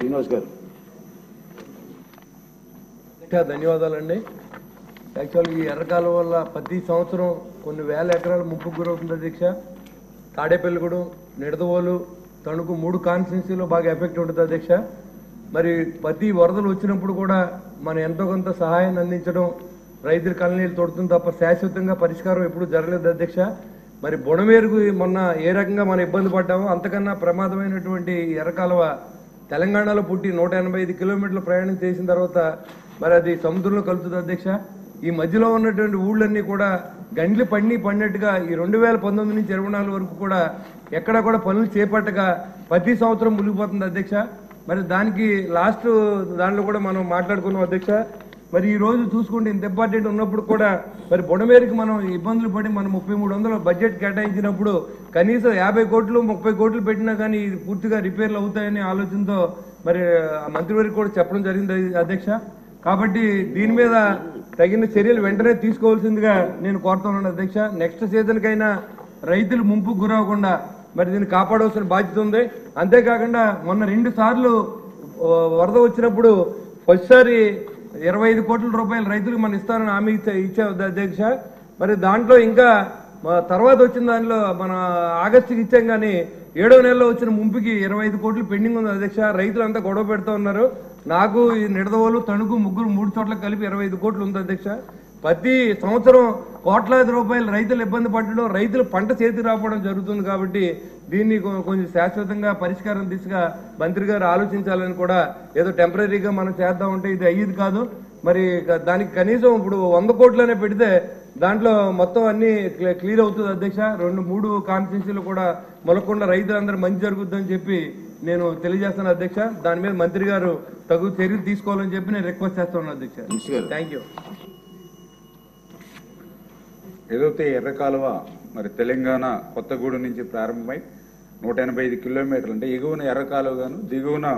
శ్రీనివాస్ గారు. ధన్యవాదాలండి. యాక్చువల్గా ఈ ఎర్రకాలం వల్ల ప్రతి సంవత్సరం కొన్ని వేల ఎకరాలు ముప్పుకు గురవుతుంది అధ్యక్ష. తాడేపల్లిగూడెం, నిడదవోలు, తణుకు 3 కాన్స్టిట్యున్సీలో బాగా ఎఫెక్ట్ ఉంటుంది అధ్యక్ష. మరి ప్రతి వరదలు వచ్చినప్పుడు కూడా మనం ఎంతో కొంత సహాయాన్ని అందించడం, రైతుల కళ్ళనీళ్ళు తొడుతుంది తప్ప శాశ్వతంగా పరిష్కారం ఎప్పుడు జరగలేదు అధ్యక్ష. మరి బుడమేరుకు మొన్న ఏ రకంగా మనం ఇబ్బంది పడ్డామో అంతకన్నా ప్రమాదమైనటువంటి ఎర్రకాలువ తెలంగాణలో పుట్టి 185 కిలోమీటర్ల ప్రయాణం చేసిన తర్వాత మరి అది సముద్రంలో కలుపుతుంది అధ్యక్ష. ఈ మధ్యలో ఉన్నటువంటి ఊళ్ళన్నీ కూడా గండ్లు పడినట్టుగా ఈ 2019 నుంచి 24 వరకు కూడా ఎక్కడా కూడా పనులు చేపట్టగా ప్రతి సంవత్సరం మునిగిపోతుంది అధ్యక్ష. మరి దానికి లాస్ట్ దాంట్లో కూడా మనం మాట్లాడుకున్నాం అధ్యక్ష. మరి ఈ రోజు చూసుకుంటే ఇంత ఇంపార్టెంట్ ఉన్నప్పుడు కూడా మరి బుడమేరుకి మనం ఇబ్బందులు పడి మనం 3300 బడ్జెట్ కేటాయించినప్పుడు కనీసం 50 కోట్లు 30 కోట్లు పెట్టినా కానీ ఇది పూర్తిగా రిపేర్లు అవుతాయనే ఆలోచనతో మరి మంత్రివర్గం కూడా చెప్పడం జరిగింది అధ్యక్ష. కాబట్టి దీని మీద తగిన చర్యలు వెంటనే తీసుకోవాల్సిందిగా నేను కోరుతున్నాను అధ్యక్ష. నెక్స్ట్ సీజన్కైనా రైతులు ముంపుకు గురవకుండా మరి దీన్ని కాపాడవలసిన బాధ్యత ఉంది. అంతేకాకుండా మొన్న 2 సార్లు వరద వచ్చినప్పుడు ఫస్ట్ సారి 25 కోట్ల రూపాయలు రైతులకు మనం ఇస్తానని హామీ ఇచ్చే అధ్యక్ష. మరి దాంట్లో ఇంకా తర్వాత వచ్చిన దానిలో మన ఆగస్టుకి ఇచ్చాం కానీ 7వ నెలలో వచ్చిన ముంపుకి 25 కోట్లు పెండింగ్ ఉంది అధ్యక్ష. రైతులు అంతా గొడవ పెడుతూ ఉన్నారు. నాకు ఈ నిడదవోలు, తణుకు 3 చోట్ల కలిపి 25 కోట్లు ఉంది అధ్యక్ష. ప్రతి సంవత్సరం కోట్లాది రూపాయలు రైతులు ఇబ్బంది పడడం, రైతులు పంట చేతికి రావడం జరుగుతుంది. కాబట్టి దీన్ని కొంచెం శాశ్వతంగా పరిష్కారం దిశగా మంత్రి గారు ఆలోచించాలని కూడా, ఏదో టెంపరీగా మనం చేద్దామంటే ఇది అయ్యేది కాదు. మరి దానికి కనీసం ఇప్పుడు 100 కోట్లనే పెడితే దాంట్లో మొత్తం అన్ని క్లియర్ అవుతుంది అధ్యక్ష. 2-3 కాన్స్టిట్యున్సీలు కూడా మొలకుండా రైతులందరూ మంచి జరుగుతుందని చెప్పి నేను తెలియజేస్తాను అధ్యక్ష. దాని మీద మంత్రి గారు తగు చర్యలు తీసుకోవాలని చెప్పి నేను రిక్వెస్ట్ చేస్తున్నాను అధ్యక్ష. Thank you. ఏదైతే ఎర్రకాలువ మరి తెలంగాణ కొత్తగూడెం నుంచి ప్రారంభమై 185 కిలోమీటర్లు అంటే ఎగువన ఎర్రకాలువ గాను దిగువన